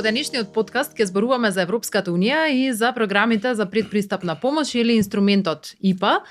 денешниот подкаст ќе зборуваме за Европската Унија и за програмите за предпристапна помош или инструментот ИПА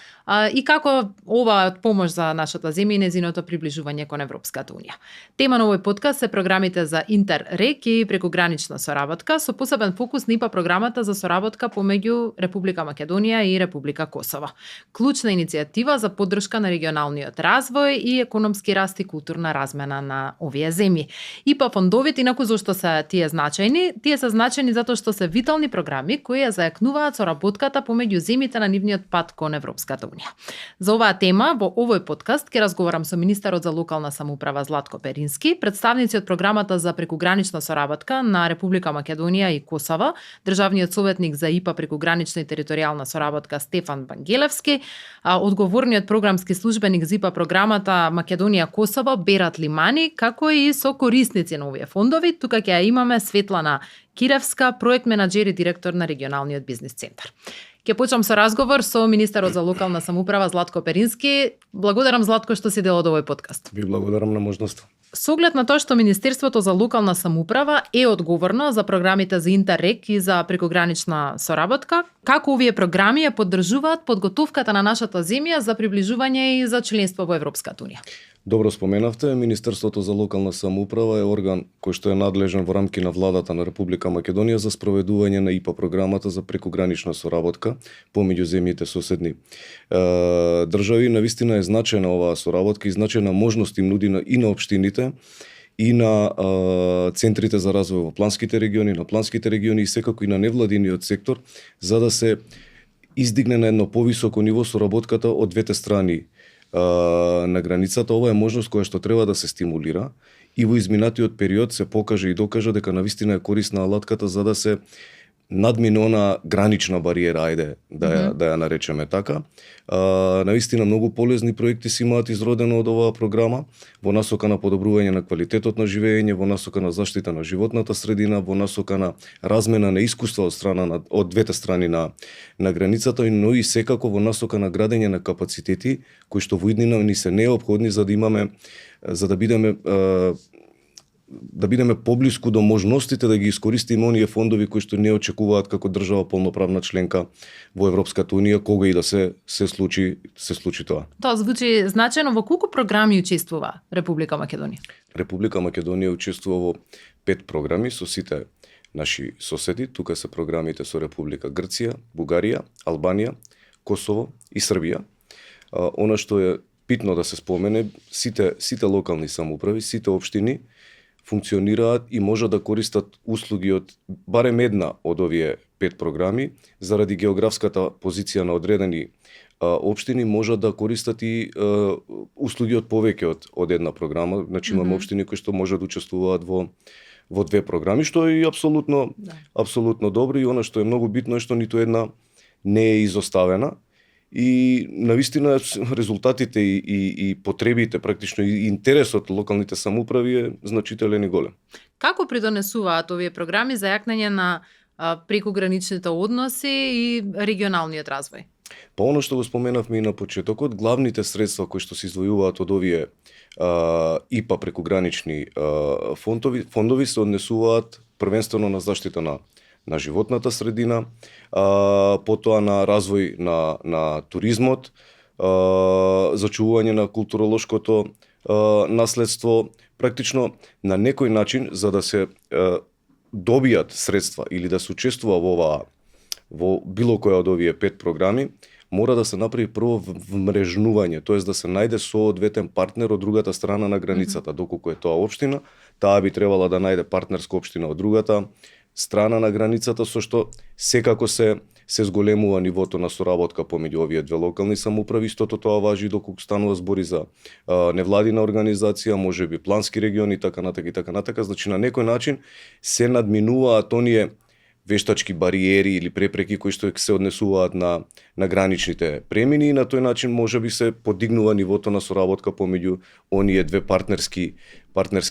и како оваа помош за нашата земја и незиното приближување кон Европската Унија. Тема на овој подкаст се програмите за Интеррег и прекогранична соработка со посебен фокус на ИПА програмата за соработка помеѓу Република Македонија и Република Косово. Клучна иницијатива за поддршка на регионалниот развој и економски раст и културна размена на овие земји. ИПА фондовите, инаку зошто се тие значајни? Тие се значајни затоа што се витални програми кои ја зајакнуваат соработката помеѓу земјите на нивниот пат кон Европската Унија. За оваа тема во овој подкаст ќе разговарам со министерот за локална самоуправа Златко Перински, представници од програмата за прекогранична соработка на Република Македонија и Косово, државниот советник за ИПА прекогранична и територијална соработка Стефан Вангелевски, одговорниот програмски службеник за ИПА програмата Македонија-Косово Берат Лимани, како и со корисници на овие фондови. Тука ќе ја имаме Светлана Киревска, проект менаџер и директор на регионалниот бизнис центар. Ќе почнам со разговор со министерот за локална самоуправа Златко Перински. Благодарам, Златко, што си дел од овој подкаст. Ви благодарам на можноста. Со оглед на тоа што Министерството за локална самоуправа е одговорно за програмите за Интеррег и за прекогранична соработка, како овие програми ја поддржуваат подготовката на нашата земја за приближување и за членство во Европската Унија? Добро споменавте, Министерството за локална самоуправа е орган кој што е надлежен во рамки на владата на Република Македонија за спроведување на ИПА програмата за прекогранична соработка помеѓу земјите соседни држави. Навистина е значајна оваа соработка и значајна можност им нуди и на општините и на центрите за развој во планските региони и секако и на невладиниот сектор, за да се издигне на едно повисоко ниво соработката од двете страни на границата. Ова е можност која што треба да се стимулира и во изминатиот период се покаже и докаже дека навистина е корисна алатката за да се надмине она гранична бариера, ајде да ја наречеме така. Навистина многу полезни проекти се имаат изродено од оваа програма во насока на подобрување на квалитетот на живење, во насока на заштита на животната средина, во насока на размена на искуства од двете страни на границата, но и секако во насока на градење на капацитети кои што во иднина ни се неопходни за да бидеме поблиску до можностите да ги искористиме оние фондови кои што не очекуваат како држава полноправна членка во Европската Унија, кога и да се случи тоа. Тоа звучи значајно. Во колку програми учествува Република Македонија? Република Македонија учествува во 5 програми со сите наши соседи. Тука се програмите со Република Грција, Бугарија, Албанија, Косово и Србија. Она што е битно да се спомене, сите локални самоуправи, сите општини функционираат и можат да користат услуги од барем една од овие 5 програми. Заради географската позиција на одредени општини можат да користат и услуги од повеќе од една програма. Значи имаме општини кои што можат да учествуваат во 2 програми, што е апсолутно добро, и она што е многу битно е што ниту една не е изоставена. И навистина резултатите и потребите, практично и интересот локалните самоуправи е значителен и голем. Како придонесуваат овие програми за јакнење на прекограничните односи и регионалниот развој? Па оно што го споменавме и на почетокот, главните средства кои што се издвојуваат од овие ИПА прекогранични фондови се однесуваат првенствено на заштита на животната средина, потоа на развој на туризмот, зачувување на културолошкото наследство, практично на некој начин за да се добијат средства или да се учествува во било која од овие 5 програми, мора да се направи прво вмрежнување, тоест да се најде соодветен партнер од другата страна на границата. Доколку е тоа општина, таа би требала да најде партнерска општина од другата страна на границата, со што секако се зголемува нивото на соработка помеѓу овие две локални самоуправи. Истото тоа важи доколку станува збори за невладина организација, можеби плански региони, така натака. Значи на некој начин се надминуваат оние вештачки бариери или препреки кои што се однесуваат на граничните премини, и на тој начин можеби се подигнува нивото на соработка помеѓу оние две партнерски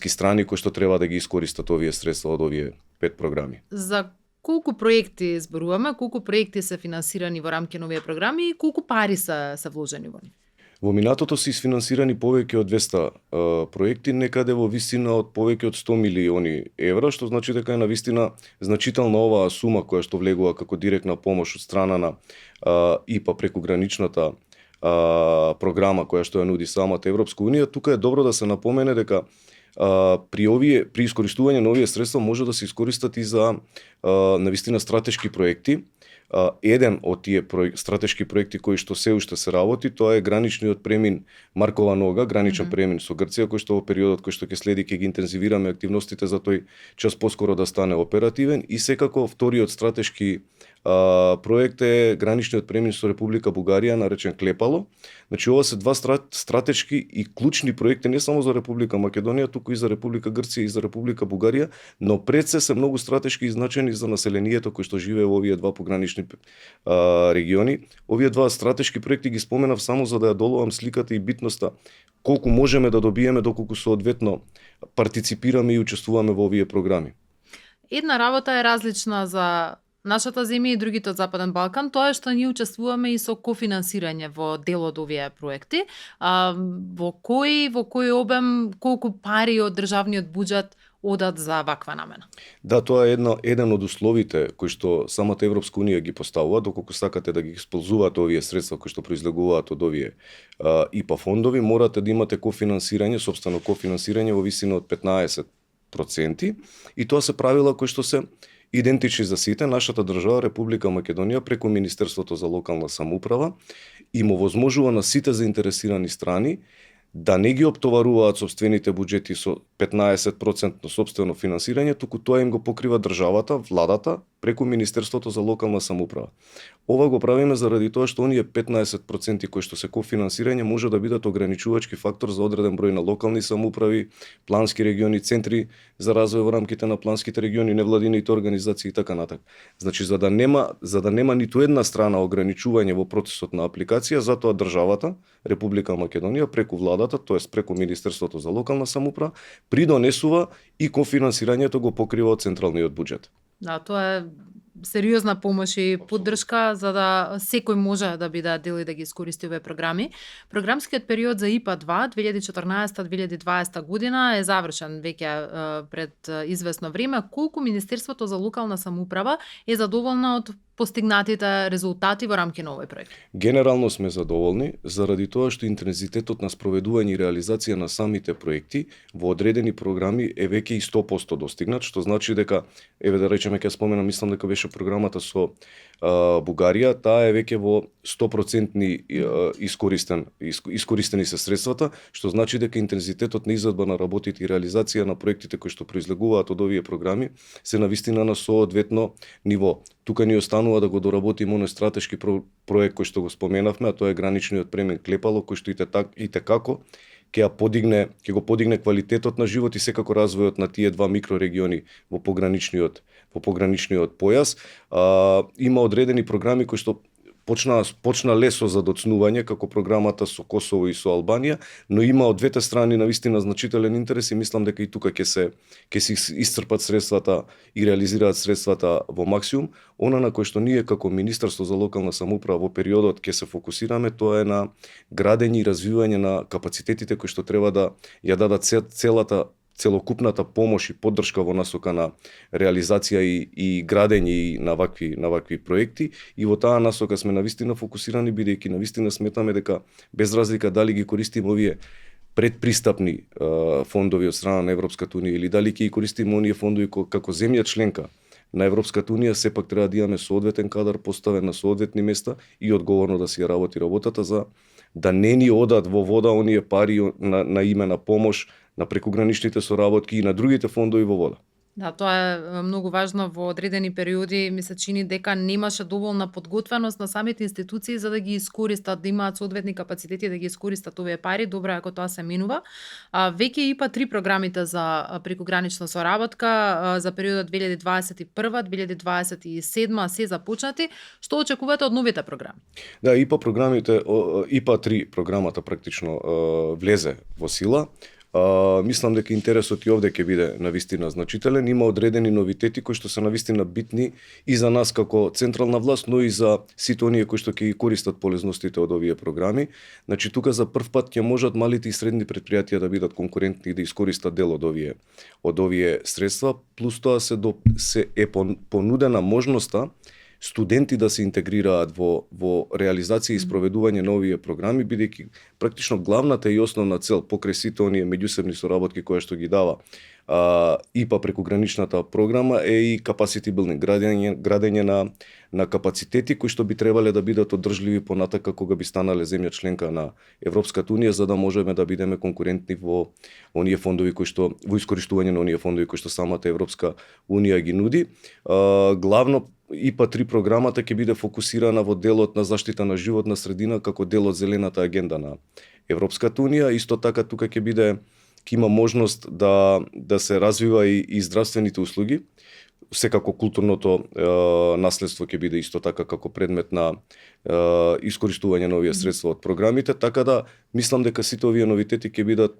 страни кои што треба да ги искористат овие средства од овие 5 програми. За колку проекти зборуваме, колку проекти се финансирани во рамки на овие програми и колку пари се вложени во нив? Во минатото се isfinansirani повеќе од 200 проекти, некаде во висина од повеќе од 100 милиони евра, што значи дека е навистина значителна оваа сума која што влегува како директна помош од страна на ИПА преку граничната програма која што ја нуди самата Европска унија. Тука е добро да се напомене дека при искористување на овие средства може да се искористат и за навистина стратешки проекти. Еден од тие стратешки проекти кои што се уште се работи, тоа е граничниот премин Маркова нога, граничен премин со Грција, кој што во периодот кој што ќе следи ќе ги интензивираме активностите за тој час поскоро да стане оперативен, и секако вториот стратешки проект е граничниот премин со Република Бугарија, наречен Клепало. Значи ова се два стратешки и клучни проекти не само за Република Македонија, туку и за Република Грција и за Република Бугарија, но пред се многу стратешки и значајни за населението кој што живее во овие два погранични региони. Овие два стратешки проекти ги споменав само за да ја доловам сликата и битноста колку можеме да добиеме доколку соодветно партиципираме и учествуваме во овие програми. Една работа е различна за нашата земја и другите од Западен Балкан, тоа е што ние учествуваме и со кофинансирање во дел од овие проекти. Во кој обем, колку пари од државниот буџет одат за ваква намена? Да, тоа е еден од условите кои што самата Европска унија ги поставува, доколку сакате да ги исползуваат овие средства кои што произлегуваат од овие ИПА фондови, морате да имате кофинансирање, сопствено кофинансирање во висина од 15%, и тоа се правила кои што се идентични за сите. Нашата држава, Република Македонија, преку Министерството за локална самоуправа, им овозможува на сите заинтересирани страни да не ги оптоваруваат сопствените буџети со 15% сопствено финансирање, туку тоа им го покрива државата, владата, преку Министерството за локална самоуправа. Ова го правиме заради тоа што оние 15% кои што се кофинансирање може да бидат ограничувачки фактор за одреден број на локални самоуправи, плански региони, центри за развој во рамките на планските региони, невладините организации и така натаму. Значи за да нема ниту една страна ограничување во процесот на апликација, затоа државата, Република Македонија, преку владата, тоест преку Министерството за локална самоуправа, придонесува и кофинансирањето го покрива од централниот буџет. Да, тоа е сериозна помош и поддршка за да секој може да биде дел и да ги искористи овие програми. Програмскиот период за ИПА 2 2014-2020 година е завршен веќе пред известно време. Колку Министерството за локална самоуправа е задоволно од постигнатите резултати во рамки на овој проект? Генерално сме задоволни заради тоа што интензитетот на спроведување и реализација на самите проекти во одредени програми е веќе и 100% достигнат, што значи дека, еве да речеме, ќе споменам, мислам дека беше програмата со Бугарија, таа е веќе во 100% искористени се средствата, што значи дека интензитетот на изvedба на работите и реализација на проектите кои што произлегуваат од овие програми се навистина на соодветно ниво. Тука ни останува да го доработиме оној стратешки проект кој што го споменавме, а тоа е граничниот премин Клепало, кој што и текако ќе го подигне квалитетот на живот и секако развојот на тие два микрорегиони во пограничниот појас. Има одредени програми кои што почна лесо за доцнување, како програмата со Косово и со Албанија, но има од двете страни навистина значителен интерес и мислам дека и тука ќе се исцрпат средствата и реализираат средствата во максимум. Она на кој што ние како Министерство за локална самоуправа во периодот ќе се фокусираме, тоа е на градење и развивање на капацитетите кои што треба да ја дадат целокупната помош и поддршка во насока на реализација и градење на вакви проекти, и во таа насока сме навистина фокусирани, бидејќи навистина сметаме дека без разлика дали ги користиме овие предпристапни фондови од страна на Европската унија или дали ќе ги користиме оние фондови како земја членка на Европската унија, сепак треба да имаме соодветен кадар поставен на соодветни места и одговорно да си ја работи работата за да не ни одат во вода оние пари на име на помош на прекуграничните соработки и на другите фондови во вода. Да, тоа е многу важно. Во одредени периоди ми се чини дека немаше доволна подготвеност на самите институции за да ги искористат, да имаат соодветни капацитети да ги искористат овие пари. Добро е ако тоа се минува. Веќе ИПА 3 програмите за прекугранична соработка за периодот 2021-2027 се започнати. Што очекувате од новите програми? Да, ИПА 3 програмата практично влезе во сила. Мислам дека интересот и овде ќе биде навистина значителен. Има одредени новитети кои што се навистина битни и за нас како централна власт, но и за сите оние кои што ќе ги користат полезностите од овие програми. Значи тука за прв пат ќе можат малите и средни претпријатија да бидат конкурентни и да искористат дел од овие средства, плюс тоа се е понудена можноста студенти да се интегрираат во реализација и спроведување на овие програми, бидејќи практично главната и основна цел покрај сите оние меѓусебни соработки кои што ги дава ИПА преку граничната програма е и capacity building, градење на капацитети кои што би требале да бидат одржливи понатака кога би станале земја членка на Европската унија, за да можеме да бидеме конкурентни во оние фондови кои што во искористување на оние фондови кои што самата Европска унија ги нуди. Главно ИПА 3 програмата ќе биде фокусирана во делот на заштита на животна средина како дел од зелената агенда на Европската унија. Исто така тука ќе има можност да се развива и здравствените услуги. Секако културното наследство ќе биде исто така како предмет на искористување на овие средства од програмите, така да мислам дека сите овие новитети ќе бидат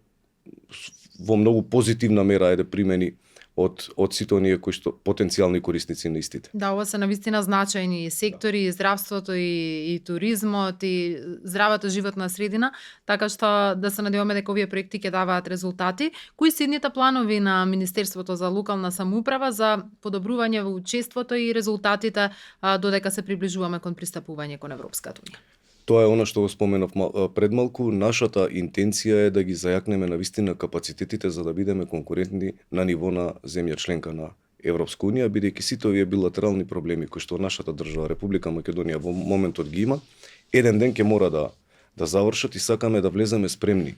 во многу позитивна мера примени од сите оние кои што потенцијални корисници на истите. Да, ова се навистина значајни сектори, и здравството, и туризмот, и здравата животна средина, така што да се надеваме дека овие проекти ќе даваат резултати. Кои се идните планови на Министерството за локална самоуправа за подобрување во учеството и резултатите додека се приближуваме кон пристапување кон Европската унија? Тоа е она што го споменав предмалку. Нашата интенција е да ги зајакнеме навистина капацитетите за да бидеме конкурентни на ниво на земја членка на Европска унија, бидејќи сите овие билатерални проблеми кои што нашата држава Република Македонија во моментот ги има, еден ден ќе мора да завршат и сакаме да влеземе спремни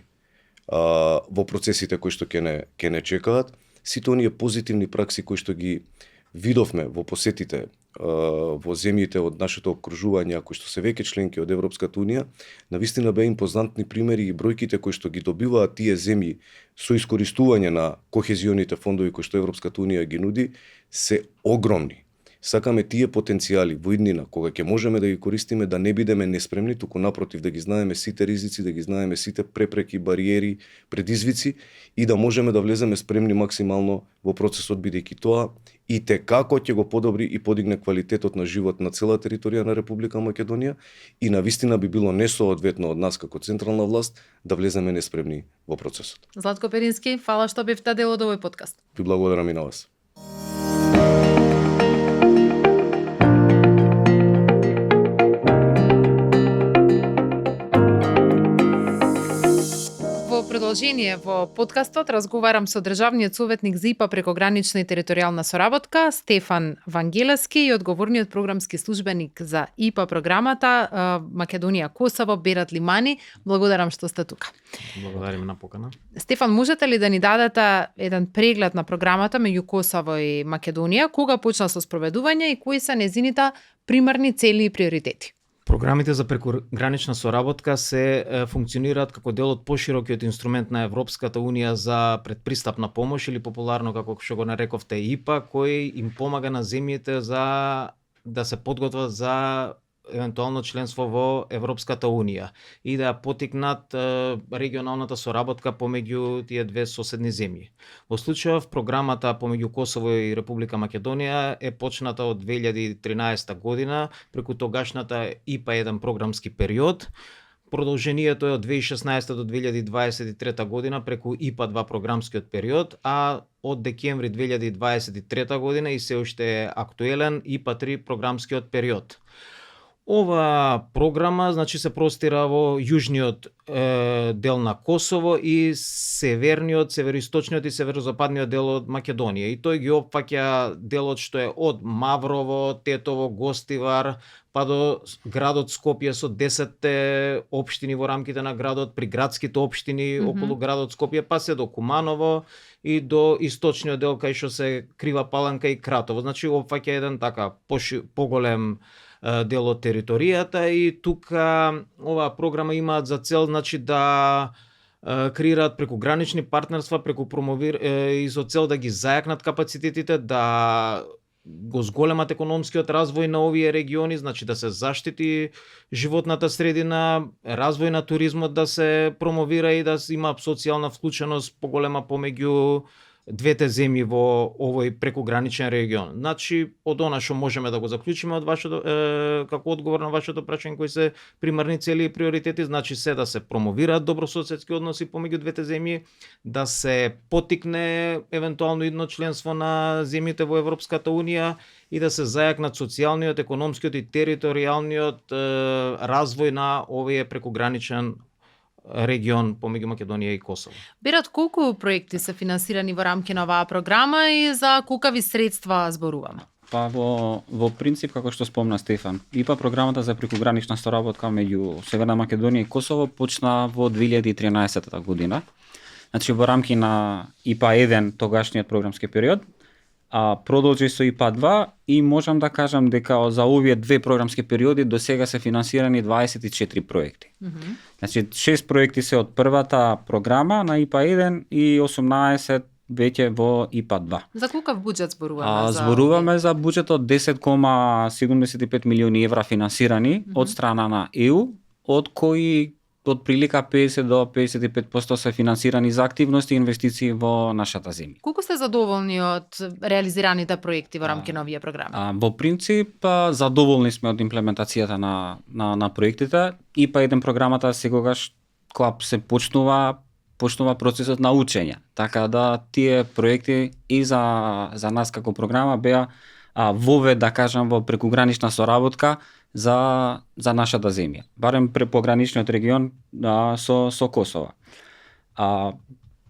во процесите кои што ќе не чекаат. Сите оние позитивни пракси кои што ги видовме во посетите во земјите од нашето окружување, кои што се веќе членки од Европската унија, навистина беа импозантни примери и бројките кои што ги добиваат тие земји со искористување на кохезионите фондови кои што Европската унија ги нуди, се огромни. Сакаме тие потенцијали во иднина, кога ќе можеме да ги користиме, да не бидеме неспремни, туку напротив да ги знаеме сите ризици, да ги знаеме сите препреки, бариери, предизвици и да можеме да влеземе спремни максимално во процесот, бидејќи тоа и те како ќе го подобри и подигне квалитетот на живот на цела територија на Република Македонија и навистина би било несоодветно од нас како централна власт да влеземе неспремни во процесот. Златко Перински, фала што бевте дел од овој подкаст. Ви благодарам и на вас. Продолжение во подкастот разговарам со државниот советник за ИПА прекогранична и територијална соработка Стефан Вангелевски и одговорниот програмски службеник за ИПА програмата Македонија Косово Берат Лимани. Благодарам што сте тука. Благодарим на покана. Стефан, можете ли да ни дадете еден преглед на програмата меѓу Косово и Македонија, кога почна со спроведување и кои се нејзините примарни цели и приоритети? Програмите за прекогранична соработка се функционираат како дел од поширокиот инструмент на Европската унија за предпристапна помош или популарно како што го нарековте ИПА, кој им помага на земјите за да се подготват за евентуално членство во Европската унија и да потикнат регионалната соработка помеѓу тие две соседни земји. Во случајов програмата помеѓу Косово и Република Македонија е почната од 2013 година преку тогашната ИПА 1 програмски период. Продолжението е од 2016 до 2023 година преку ИПА 2 програмскиот период, а од декември 2023 година и се уште е актуелен ИПА 3 програмскиот период. Ова програма се простира во јужниот дел на Косово и северниот, североисточниот и северозападниот дел од Македонија. И тој ги опфаќа делот што е од Маврово, Тетово, Гостивар, па до градот Скопје со 10 општини во рамките на градот, при градските општини околу градот Скопје, па се до Куманово и до источниот дел кај што се Крива Паланка и Кратово. Значи опфаќа еден така поголем дел од територијата и тука оваа програма имаат за цел да креираат прекогранични партнерства, преку и со цел да ги зајакнат капацитетите, да го зголемат економскиот развој на овие региони, значи да се заштити животната средина, развој на туризмот да се промовира и да има социјална вклученост поголема помеѓу двете земји во овој прекуграничен регион. Значи, од она што можеме да го заклучиме од вашето како одговор на вашето прашање кои се примарни цели и приоритети, значи се да се промовираат добрососедски односи помеѓу двете земји, да се поттикне евентуално идно членство на земјите во Европската унија и да се зајакнат социјалниот, економскиот и територијалниот развој на овој прекуграничен регион помеѓу Македонија и Косово. Берат, колку проекти се финансирани во рамки на оваа програма и за колкави средства зборуваме? Па во принцип, како што спомна Стефан, ИПА програмата за прекугранична соработка меѓу Северна Македонија и Косово почна во 2013 година. Значи во рамки на ИПА 1 тогашниот програмски период, продолжи со ИПА 2 и можам да кажам дека за овие две програмски периоди до сега се финансирани 24 проекти. Значи 6 проекти се од првата програма на ИПА 1 и 18 веќе во ИПА 2. За колкав буџет зборуваме? Зборуваме за буџет од 10,75 милиони евра финансирани од страна на ЕУ, од кои од прилика 50 до 55% се финансирани за активности и инвестиции во нашата земја. Колку сте задоволни од реализираните проекти во рамки на овие програми? Во принцип, задоволни сме од имплементацијата на проектите. ИПА 1 програмата секогаш кога се почнува процесот на учење. Така да тие проекти и за нас како програма беа вовед, да кажам, во прекугранична соработка за нашата земја. Барем препограничниот регион со Косово.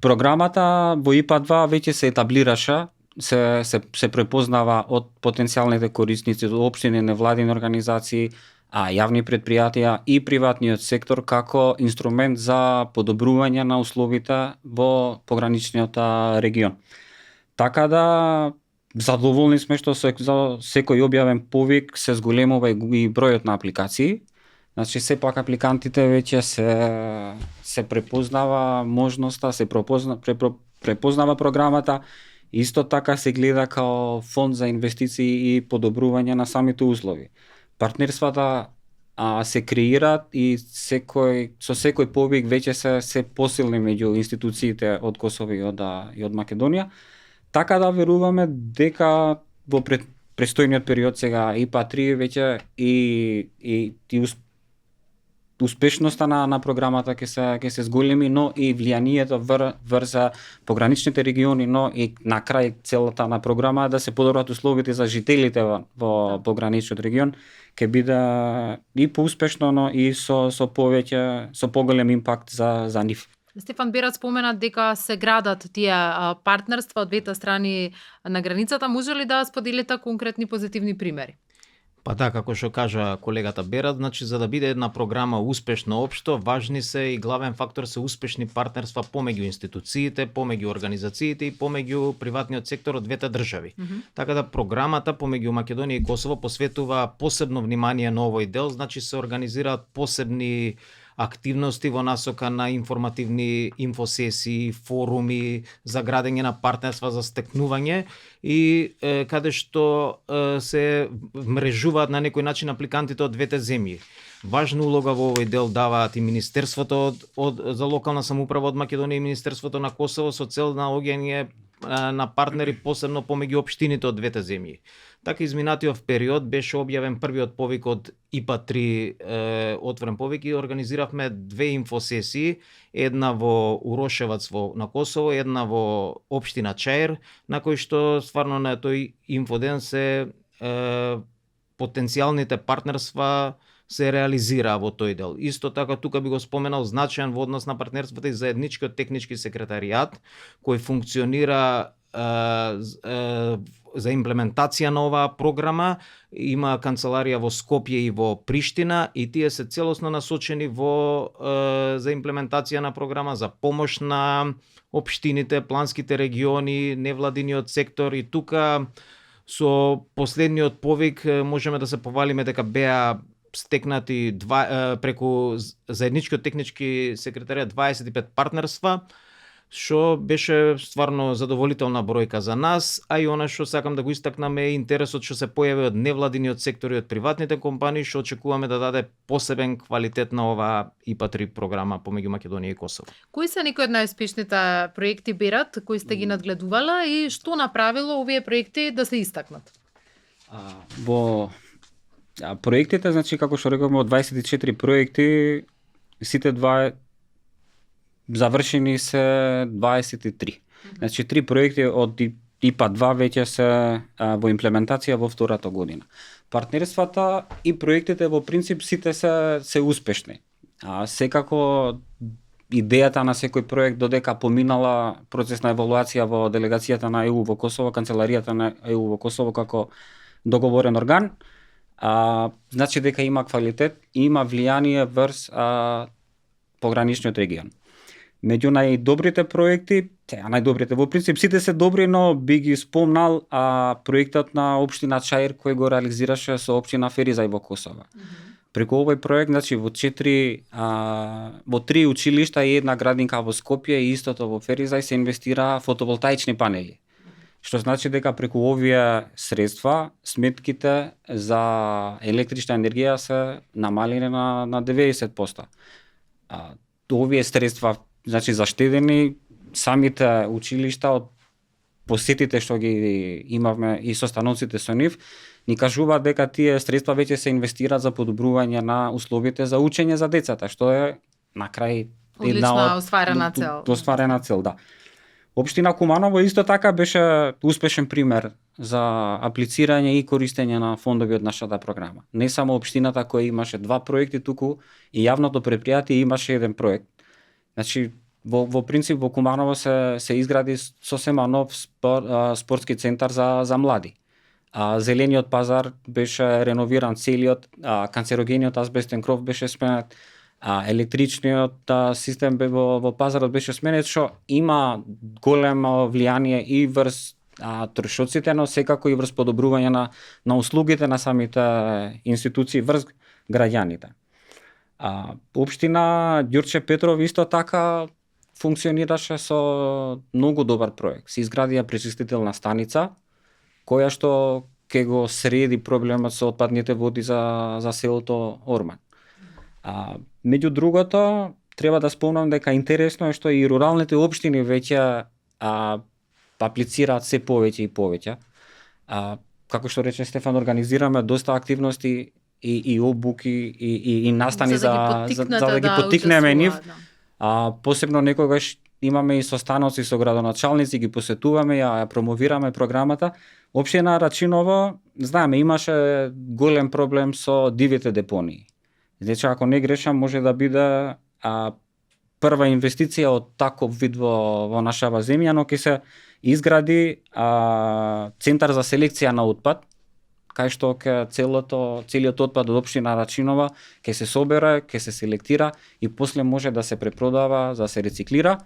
Програмата во ИПА 2 веќе се етаблираше, се препознава од потенцијалните корисници, од општини, невладини организации, јавни предпријатија и приватниот сектор како инструмент за подобрување на условите во пограничниот регион. Така да задоволни сме што за секој објавен повик се зголемува и бројот на апликации. Значи сепак апликантите веќе се препознава можноста, се препознава програмата. Исто така се гледа као фонд за инвестиции и подобрување на самите услови. Партнерствата се креираат и со секој повик веќе се посилни меѓу институциите од Косово и од Македонија. Така да веруваме дека во престојниот период сега ИПА 3 веќе и успешноста на програмата ќе се зголеми, но и влијанието врз пограничните региони, но и на крај целата на програма да се подобрат условите за жителите во пограничниот регион ќе биде и поуспешно, но и со поголем импакт за нив. Стефан Берат спомена дека се градат тие партнерства од двете страни на границата. Може ли да споделите конкретни позитивни примери? Па да, како што кажа колегата Берат, значи за да биде една програма успешно општо, важни се и главен фактор се успешни партнерства помеѓу институциите, помеѓу организациите и помеѓу приватниот сектор од двете држави. Така да програмата помеѓу Македонија и Косово посветува посебно внимание на овој дел, значи се организираат посебни активности во насока на информативни инфосесии, форуми за градење на партнерства за стекнување и каде што се мрежуваат на некој начин апликантите од двете земји. Важна улога во овој дел даваат и Министерството за локална самоуправа од Македонија и Министерството на Косово со цел на наоѓање на партнери посебно помеѓу општините од двете земји. Така изминатиот период беше објавен првиот повик од ИПА 3 отворен повик и организиравме две инфосесии, една во Урошевац на Косово, една во општина Чаир, на кој што стварно на тој инфоден се потенцијалните партнерства се реализира во тој дел. Исто така тука би го споменал значаен во однос на партнерствата и заедничкиот технички секретаријат кој функционира за имплементација на оваа програма. Има канцеларија во Скопје и во Приштина и тие се целосно насочени за имплементација на програма, за помош на општините, планските региони, невладиниот сектор и тука со последниот повик можеме да се повалиме дека беа стекнати преку заедничкиот технички секретаријат 25 партнерства, што беше стварно задоволителна бројка за нас, а и она што сакам да го истакнам е интересот што се појави од невладиниот сектор и од приватните компании, што очекуваме да даде посебен квалитет на оваа ИПА-3 програма помеѓу Македонија и Косово. Кои се некои од најуспешните проекти берат, кои сте ги надгледувала и што направило овие проекти да се истакнат? Во проектите, значи како што рековме, од 24 проекти, сите завршени се 23. Значи 3 проекти од ИПА 2 веќе се во имплементација во втората година. Партнерствата и проектите во принцип сите се успешни. Секако идејата на секој проект додека поминала процес на евалуација во делегацијата на ЕУ во Косово, канцеларијата на ЕУ во Косово како договорен орган, значи дека има квалитет и има влијание врз пограничниот регион. Меѓу најдобрите проекти, најдобрите во принцип сите се добри, но би ги спомнал проектот на општина Чаир кој го реализираше со општина Феризај во Косово. Преку овој проект, значи во 3 училишта и една градинка во Скопје и истото во Феризај се инвестира фотоволтаични панели. Што значи дека преку овие средства сметките за електрична енергија се намалени на 90%. Овие средства значи заштедени, самите училишта од посетите што ги имавме и состаноците со нив, ни кажуваат дека тие средства веќе се инвестираат за подобрување на условите за учење за децата, што е на крај една остварена цел. Остварена цел, да. Општина Куманово исто така беше успешен пример за аплицирање и користење на фондови од нашата програма. Не само општината која имаше 2 проекти, туку и јавното претпријатие имаше еден проект. Значи, во принцип во Куманово се изгради сосема нов спортски центар за млади. Зелениот пазар беше реновиран целиот, канцерогениот азбестен кров беше сменет, електричниот систем во пазарот беше сменет, што има големо влијание и врз трошоците, но секако и врз подобрување на услугите на самите институции врз граѓаните. Општина Ѓурче Петров исто така функционираше со многу добар проект. Се изградија пречистителна станица која што ќе го среди проблемот со отпадните води за селото Орман. Меѓу другото, треба да спомнам дека интересно е што и руралните општини веќе аплицираат се повеќе и повеќе. Како што рече Стефан, организираме доста активности и обуки и настани за да ги поттикнеме нив. Посебно некогаш имаме и состаноци со градоначалници, ги посетуваме, ја промовираме програмата. Општина Рачиново, знаеме, имаше голем проблем со дивите депонии. Значи, ако не грешам, може да биде прва инвестиција од таков вид во нашава земја, но ќе се изгради центар за селекција на отпад, кај што целиот отпад од општина Рачинова ќе се собере, ќе се селектира и после може да се препродава, да се рециклира,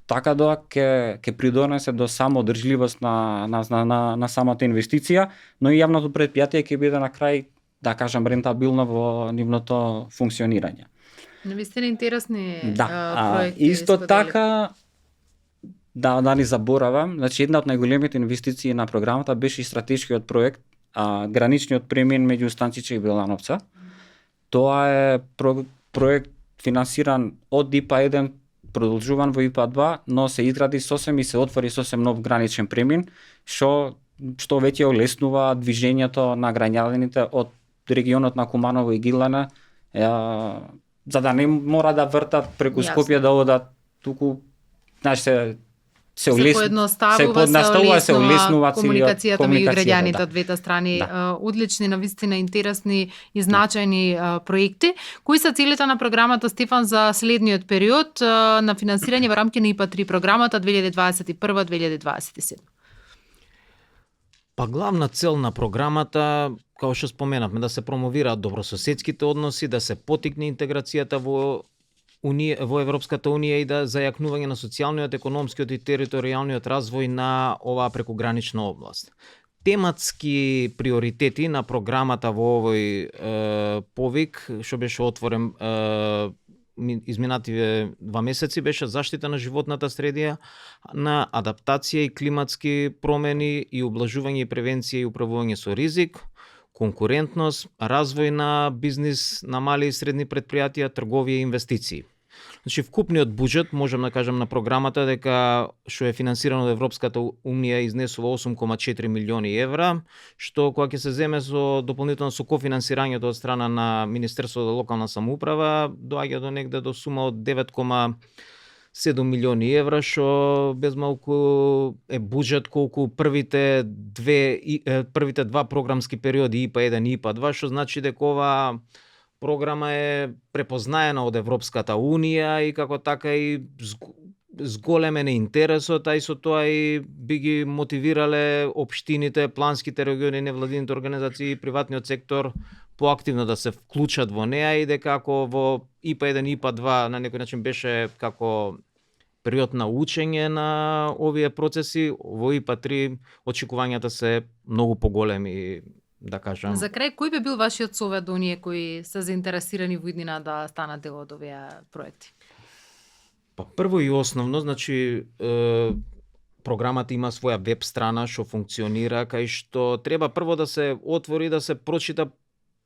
така да ќе придонесе до самоодржливост на самата инвестиција, но и јавното претпријатие ќе биде на крај, да кажам, рентабилно во нивното функционирање. Навистина интересни проекти. Исто така, да ни заборавам, значи една од најголемите инвестиции на програмата беше и стратешкиот проект, граничниот премин меѓу Станчиче и Белановца. Тоа е проект финансиран од ИПА 1, продолжуван во ИПА 2, но се изгради сосем и се отвори сосем нов граничен премин, што веќе олеснува движењето на граѓаните од регионот на Куманово и Гилана, за да не мора да вртат преку Скопје да одат, туку се поедноставува, се олеснува комуникацијата меѓу граѓаните од двете страни. Одлични, навистина интересни и значајни проекти. Кои се целите на програмата, Стефан, за следниот период на финансирање во рамки на ИПА 3 програмата 2021-2027? Па главна цел на програмата, како што споменавме, да се промовираат добрососедските односи, да се поттикне интеграцијата во Европската унија и да зајакнување на социјалниот, економскиот и територијалниот развој на оваа прекогранична област. Тематски приоритети на програмата во овој повик, што беше отворен изминативе 2 месеци беше заштита на животната средина, на адаптација и климатски промени и облажување и превенција и управување со ризик, конкурентност, развој на бизнис на мали и средни предпријатија, трговија и инвестиции. Значи, вкупниот буџет, можам да кажам на програмата, дека што е финансирано од Европската унија изнесува 8,4 милиони евра, што кога ќе се земе со дополнително со кофинансирањето од страна на Министерството за локална самоуправа, доаѓа до негде до сума од 9,7 милиони евра, што без малку е буџет колку првите два програмски периоди ИПА 1 и ИПА 2, што значи дека ова програма е препознаена од Европската унија и како така и зголемен е интересот, а и со тоа и би ги мотивирале општините, планските региони, невладините организации и приватниот сектор поактивно да се вклучат во неа и дека ако во ИПА 1 и ИПА 2 на некој начин беше како период на учење на овие процеси, во ИПА 3 очекувањата се многу поголеми, да кажам. За крај, кој би бил вашиот совет до оние кои се заинтересирани во иднина да станат дел од овие проекти? Па прво и основно, значи програмата има своја веб страна што функционира, кај што треба прво да се отвори, да се прочита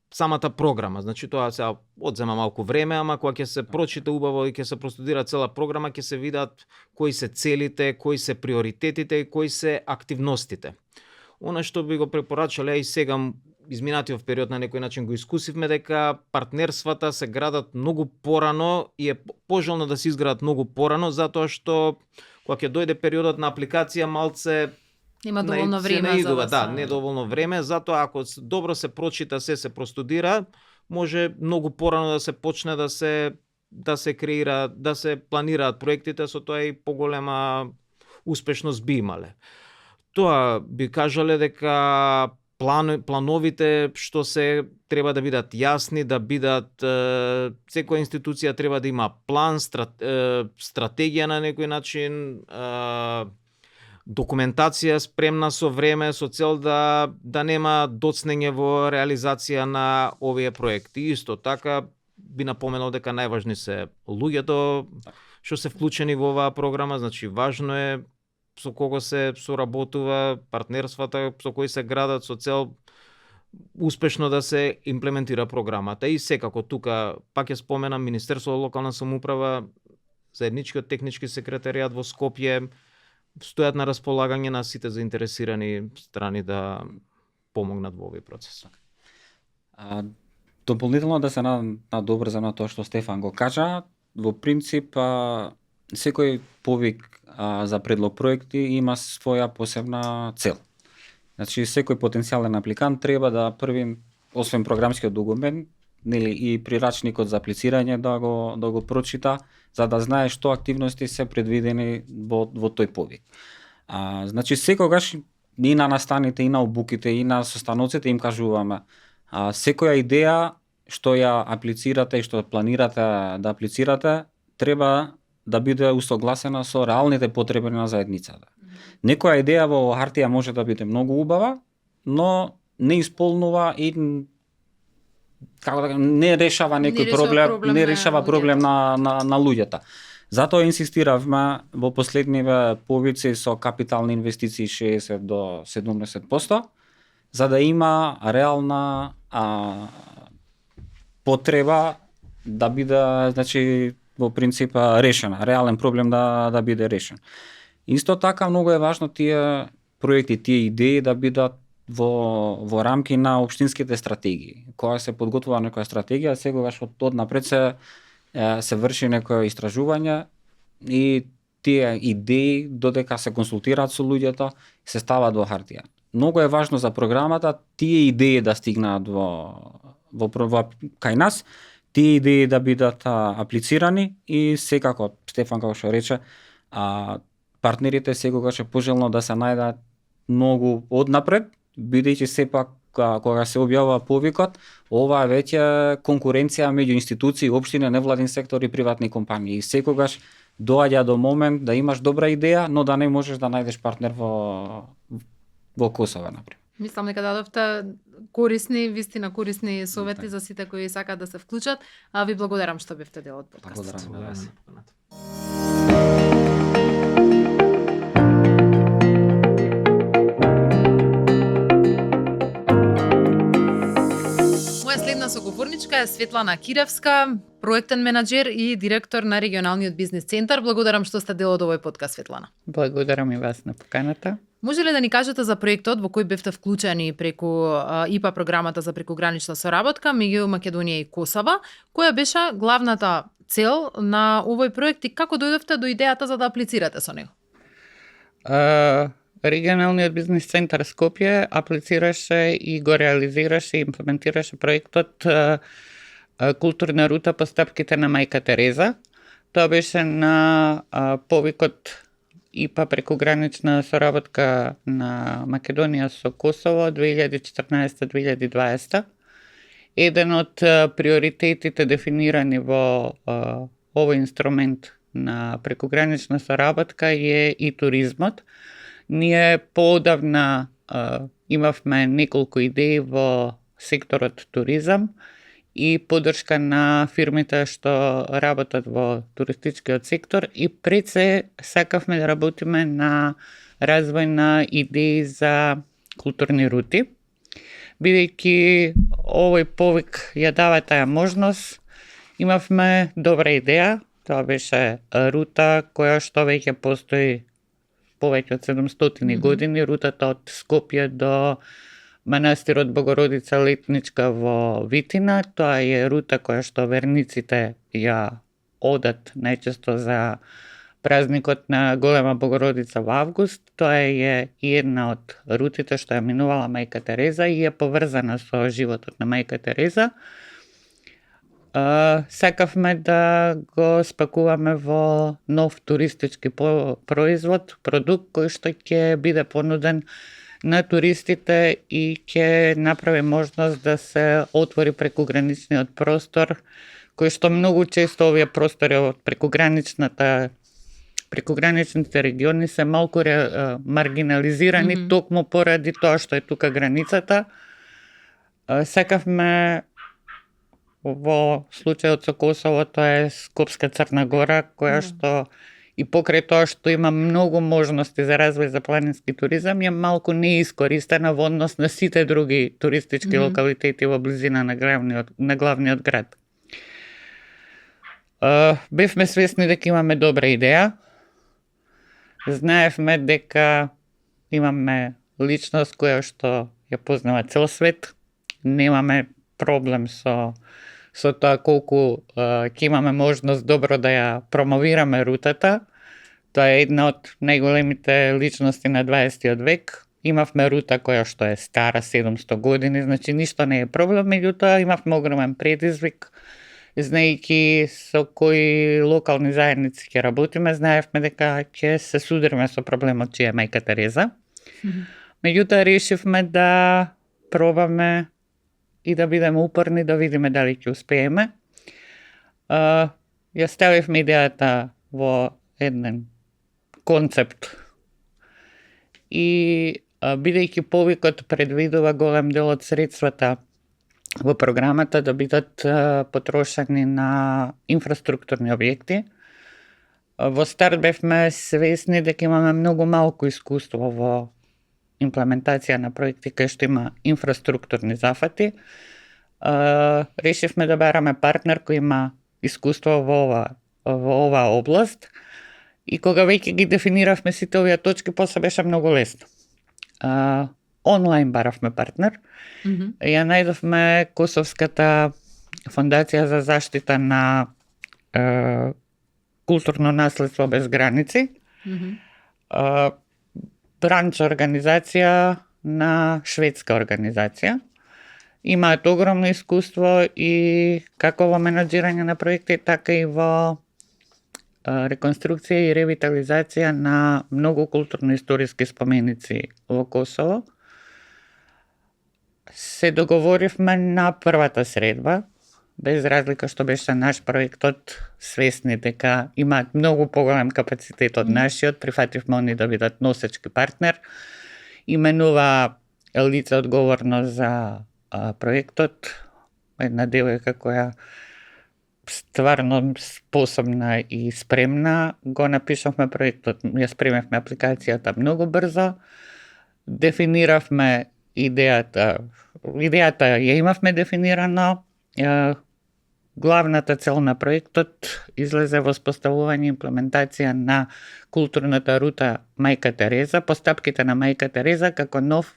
самата програма. Значи тоа се одзема малку време, ама кога ќе се прочита убаво и ќе се простудира цела програма, ќе се видат кои се целите, кои се приоритетите и кои се активностите. Она што би го препорачале и сега изминатиот период на некој начин го искусивме, дека партнерствата се градат многу порано и е пожелно да се изградат многу порано, затоа што кога ќе дојде периодот на апликација малце Има доволно време за да не доволно време, затоа ако добро се прочита, се простудира, може многу порано да се почне да се креира, да се планираат проектите, со тоа и поголема успешност би имале. Тоа би кажале дека плановите што се треба да бидат јасни, да бидат секоја институција треба да има план, стратегија на некој начин, документација спремна со време со цел да нема доцнење во реализација на овие проекти. Исто така би напоменал дека најважни се луѓето што се вклучени во оваа програма, значи важно е со кого се соработува, партнерствата со кои се градат со цел успешно да се имплементира програмата. И секако тука пак ќе споменам Министерството за локална самоуправа, заедничкиот технички секретаријат во Скопје стојат на располагање на сите заинтересирани страни да помогнат во овој процес. Дополнително да се надобрзам на тоа што Стефан го кажа, во принцип секој повик за предлог проекти има своја посебна цел. Значи секој потенцијален апликант треба да први, освен програмскиот документ, нели и прирачникот за аплицирање да го прочита, за да знае што активности се предвидени во тој повик. Значи секогаш и на настаните, и на обуките, и на состаноците им кажуваме секоја идеја што ја аплицирате и што планирате да аплицирате треба да биде усогласена со реалните потреби на заедницата. Некоја идеја во хартија може да биде многу убава, но не исполнува и не решава некој проблем, не решава проблем на луѓето. Затоа инсистиравме во последниве повици со капитални инвестиции 60 до 70%, за да има реална потреба да биде, значи, во принцип решена, реален проблем да биде решен. Исто така многу е важно тие проекти, тие идеи да бидат во рамки на општинските стратегии. Кога се подготвува некоја стратегија, сегогаш од напред се врши некој истражување и тие идеи додека се консултираат со луѓето се стават во хартија. Многу е важно за програмата тие идеи да стигнат во кај нас, тие идеи да бидат аплицирани и секако Стефан како што рече, партнерите секогаш е пожелно да се најдат многу однапред, бидејќи сепак кога се објавува повикот, ова е веќе конкуренција меѓу институции, општини, невладин сектор и приватни компании. И секогаш доаѓа до момент да имаш добра идеја, но да не можеш да најдеш партнер во Косово, например. Мислам дека дадовте корисни, вистина корисни совети за сите кои сакаат да се вклучат. А ви благодарам што бевте дел од подкастот. Благодарам. Моја следна соговорничка е Светлана Киревска, проектен менаџер и директор на регионалниот бизнис центар. Благодарам што сте дел од овој подкаст, Светлана. Благодарам и вас на поканата. Може ли да ни кажете за проектот во кој бевте вклучени преку ИПА програмата за прекугранична соработка меѓу Македонија и Косово? Која беше главната цел на овој проект и како дојдовте до идејата за да аплицирате со него? Регионалниот бизнис центар Скопје аплицираше и го реализираше и имплементираше проектот Културна рута по стапките на Мајка Тереза. Тоа беше на повикот ИПА прекугранична соработка на Македонија со Косово 2014-2020. Еден од приоритетите дефинирани во овој инструмент на прекугранична соработка е и туризмот. Ние поодавна имавме неколку идеи во секторот туризам и поддршка на фирмите што работат во туристичкиот сектор и пред се сакавме да работиме на развој на идеи за културни рути. Бидејќи овој повик ја дава таа можност, имавме добра идеја. Тоа беше рута која што веќе постои повеќе од 700 години, рутата од Скопје до манастирот Богородица Летничка во Витина. Тоа е рута која што верниците ја одат најчесто за празникот на Голема Богородица во август. Тоа е една од рутите што ја минувала Мајка Тереза и е поврзана со животот на Мајка Тереза. Сакавме да го спакуваме во нов туристички производ, продукт кој што ќе биде понуден на туристите и ќе направи можност да се отвори прекуграничниот простор, кој што многу често овие простори од прекуграничните региони се малку маргинализирани токму поради тоа што е тука границата. Сакавме во случајот со Косово, тоа е Скопска Црна Гора, која што и покрај тоа што има многу можности за развој за планински туризам, е малку неискористена во однос на сите други туристички локалитети во близина на главниот град. Бевме свесни дека имаме добра идеја. Знаевме дека имаме личност која што ја познава цел свет. Немаме проблем со тоа колку ќе имаме можност добро да ја промовираме рутата. Тоа е една од најголемите личности на 20 век. Имавме рута која што е стара 700 години, значи ништо не е проблем, меѓутоа имавме огромен предизвик. Знаејќи со кои локални заедници ќе работиме, знаевме дека ќе се судиреме со проблемот чија е Мајка Тереза. Меѓутоа решивме да пробаме и да бидеме упорни, да видиме дали ќе успееме. Ја ставивме идејата во еден концепт и бидејќи повикот предвидува голем дел од средствата во програмата да бидат потрошени на инфраструктурни објекти. Во старт бевме свесни дека имаме многу малку искуство во имплементација на проекти кај што има инфраструктурни зафати. Решивме да бараме партнер кој има искуство во оваа област и кога веќе ги дефиниравме сите овие точки, после беше многу лесно. Онлайн баравме партнер. Ја најдовме Косовската фондација за заштита на културно наследство без граници. Бранч организација на шведска организација. Имаат огромно искуство и како во менаџирање на проекти, така и во реконструкција и ревитализација на многу културно-историски споменици во Косово. Се договоривме на првата средба, без разлика што беше наш проектот, свесни дека имаат многу поголем капацитет од нашиот, прифативме они да бидат носечки партнер. Именува лице одговорно за проектот, една девојка која стварно способна и спремна, го напишавме проектот, ја спремевме апликацијата многу брзо, дефиниравме идејата ја имавме дефинирано, главната цел на проектот излезе во споставување и имплементација на културната рута Мајка Тереза, постапките на Мајка Тереза како нов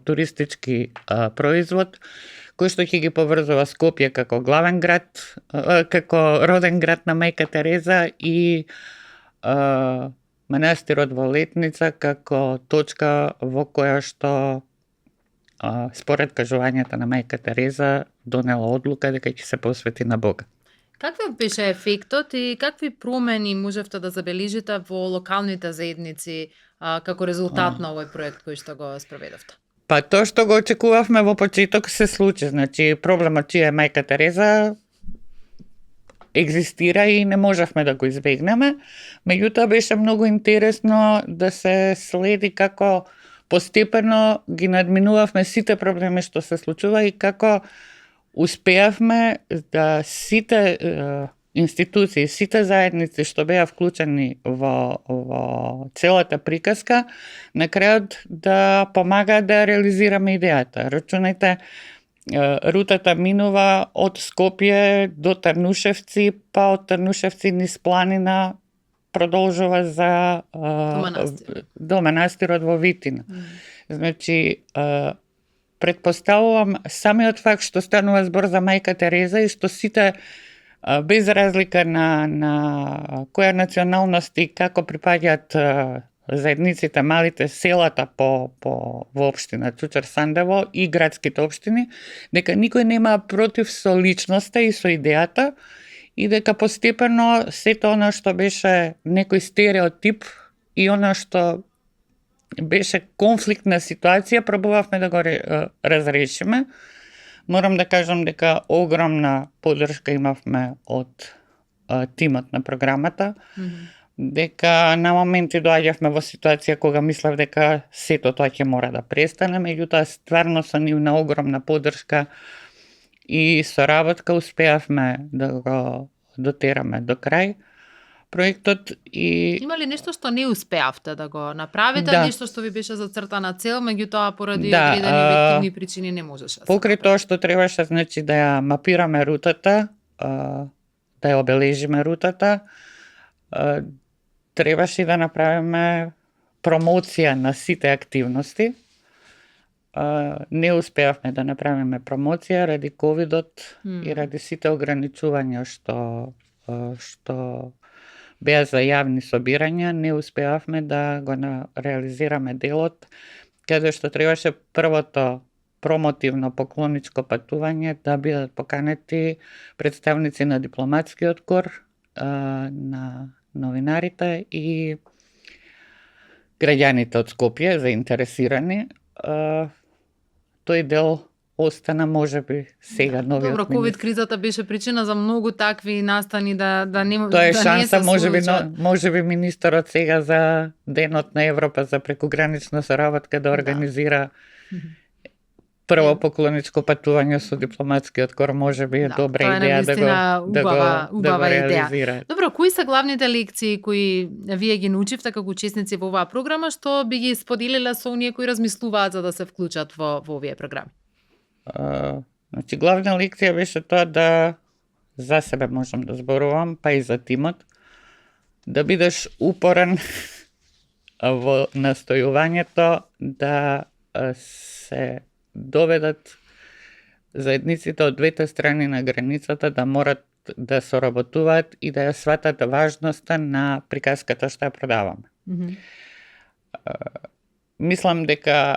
туристички производ, кој што ќе ги поврзува Скопје како главен град, како роден град на Мајка Тереза и манастирот во Летница како точка во која што според кажувањата на Мајка Тереза донела одлука дека ќе се посвети на Бога. Какви беше ефектот и какви промени можевте да забележите во локалните заедници како резултат на овој проект кој што го спроведовте? Па тоа што го очекувавме во почеток се случи. Значи, проблемот чија е Мајка Тереза екзистира и не можевме да го избегнеме. Меѓутоа беше многу интересно да се следи како постепено ги надминувавме сите проблеми што се случува и како успеавме да сите институции, сите заедници што беа вклучени во целата приказка, на крајот да помагаат да реализираме идејата. Рачунајте, рутата минува од Скопје до Трнушевци, па од Трнушевци низ планина продолжува за до манастирот во Витина. Значи, предпоставувам самиот факт што станува збор за Мајка Тереза и што сите без разлика на која националност и како припаѓаат заедниците, малите селата во општина Чучар Сандево и градските општини, дека никој нема против со личноста и со идејата и дека постепено сето она што беше некој стереотип и она што беше конфликтна ситуација, пробувавме да го разрешиме. Морам да кажам дека огромна поддршка имавме од тимот на програмата, дека на моменти доаѓавме во ситуација кога мислев дека сето тоа ќе мора да престане, меѓутоа стварно со нивна огромна поддршка и соработка успеавме да го дотераме до крај проектот и Има ли нешто што не успеавте да го направите, Да. нешто што ви беше зацртана цел, меѓутоа поради Да, одредени објективни причини не можеше? покрај тоа што требаше, значи да ја мапираме рутата, да ја обележиме рутата, требаше да направиме промоција на сите активности. Не успеавме да направиме промоција ради ковидот и ради сите ограничувања што беа за јавни собирања, не успеавме да го реализираме делот, каде што требаше првото промотивно поклоничко патување да бидат поканети представници на дипломатскиот кор, на новинарите и граѓаните од Скопје заинтересирани. Тој дел остана можеби сега новиот Добро, ковид кризата беше причина за многу такви настани да не Тоа е да шанса, не се можеби, случат. можеби министерот сега за Денот на Европа за прекогранична соработка да организира прво поклоничко патување со дипломатскиот кор, можеби е добра тоа е идеја да навистина го убава идеја. реализира. Добро, кои се главните лекции кои вие ги научивте како учесници во оваа програма, што би ги споделиле со оние кои размислуваат за да се вклучат во овие програми? Значи, главна лекција беше тоа да за себе можам да зборувам, па и за тимот, да бидеш упорен во настојувањето да се доведат заедниците од двете страни на границата да морат да соработуваат и да ја сватат важноста на приказката што ја продаваме. Мислам дека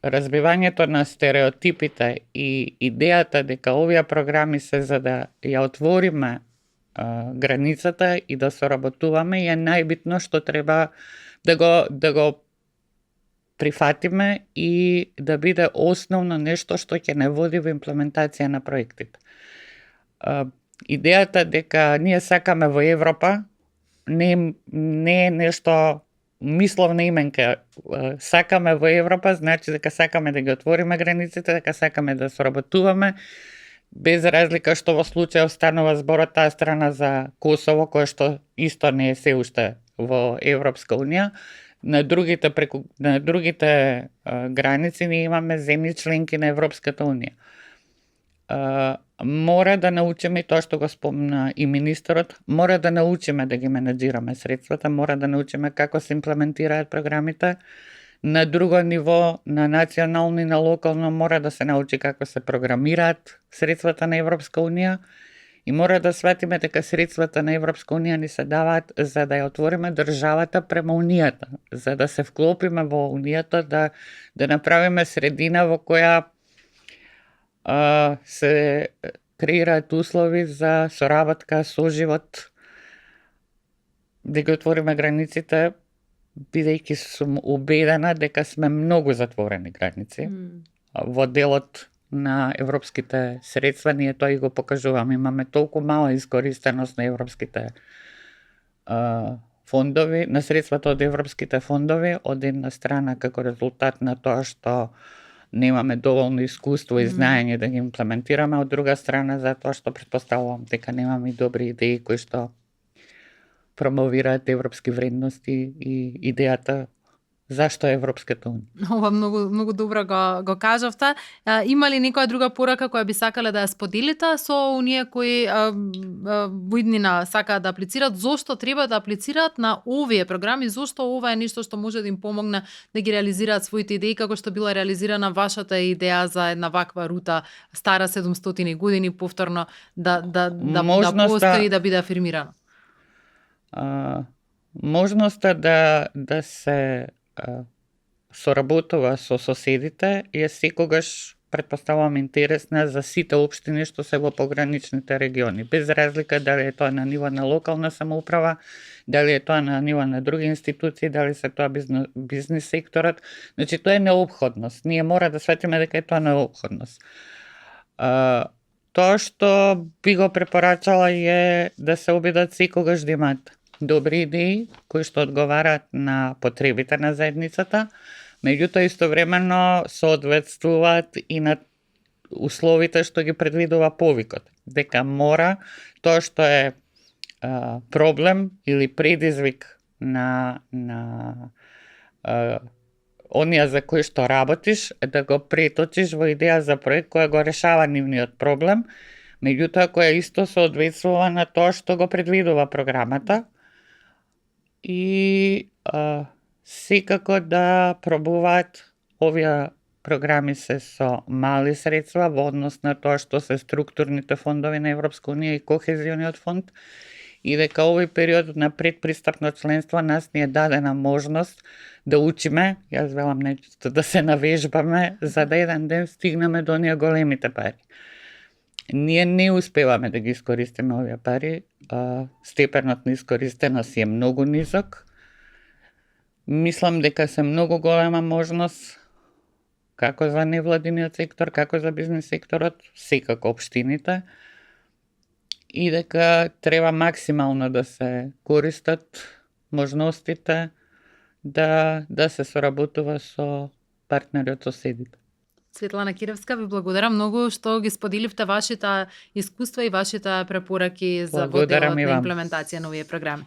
разбивањето на стереотипите и идејата дека овие програми се за да ја отвориме границата и да соработуваме е најбитно што треба да го прифатиме и да биде основно нешто што ќе не води во имплементација на проектите. Идејата дека ние сакаме во Европа не е нешто мисловна именка. Сакаме во Европа, значи дека сакаме да ги отвориме границите, дека сакаме да соработуваме, без разлика што во случајот станува збор од таа страна за Косово, кој што исто не е се уште во Европска Унија. На другите граници ние имаме земји членки на Европската Унија. Мора да научиме тоа што го спомна и министерот, мора да научиме да ги менеджираме средствата, мора да научиме како се имплементираат програмите. На друго ниво, на национално и на локално, мора да се научи како се програмираат средствата на Европска Унија и мора да сватиме дека средствата на Европска Унија ни се даваат за да ја отвориме државата према Унијата, за да се вклопиме во Унијата, да направиме средина во која се креираат услови за соработка, соживот, да ги отвориме границите, бидејќи сум убедена дека сме многу затворени граници. Во делот на европските средства ние тоа и го покажуваме. Имаме толку мала искористеност на европските фондови, на средствата од европските фондови, од една страна како резултат на тоа што немаме доволно искуство и знаење да ги имплементираме, од друга страна затоа што претпоставувам дека немаме и добри идеи кои што промовираат европски вредности и идејата зашто е Европската Унија. Ова многу добро го кажавте. Има ли некоја друга порака која би сакале да ја споделите со оние кои во иднина сакаат да аплицираат? Зошто треба да аплицираат на овие програми? Зошто ова е нешто што може да им помогне да ги реализираат своите идеи, како што била реализирана вашата идеја за една ваква рута стара 700 години повторно да постои да биде афирмирана? Можноста да се соработува со соседите е секогаш, претпоставувам, интересна за сите општини што се во пограничните региони, без разлика дали е тоа на ниво на локална самоуправа, дали е тоа на ниво на други институции, дали се тоа бизнис секторот. Значи тоа е неопходност. Ние мора да светиме дека е тоа неопходност. Тоа што би го препорачала е да се обидат секогаш да имаат добри идеи кои што одговараат на потребите на заедницата, меѓутоа истовремено соодветствуваат и на условите што ги предвидува повикот. Дека мора тоа што е проблем или предизвик на оние за кои што работиш, да го преточиш во идеја за проект која го решава нивниот проблем, меѓутоа која исто соодветствува на тоа што го предвидува програмата. И секако да пробуваат овие програми се со мали средства во однос на тоа што се структурните фондови на Европска Унија и Кохезиониот фонд, и дека овој период на предпристапно членство нас ни е дадена можност да учиме, јас велам нечисто да се навежбаме, за да еден ден стигнеме до оние големите пари. Ние не успеваме да ги искористиме овие пари, степенот на искористеност е многу нисок. Мислам дека се многу голема можност како за невладиниот сектор, како за бизнес секторот, секако општините, и дека треба максимално да се користат можностите да се соработува со партнери од соседите. Светлана Киревска, ви благодарам многу што ги споделивте вашите искуства и вашите препораки за во делот на имплементација на овие програми.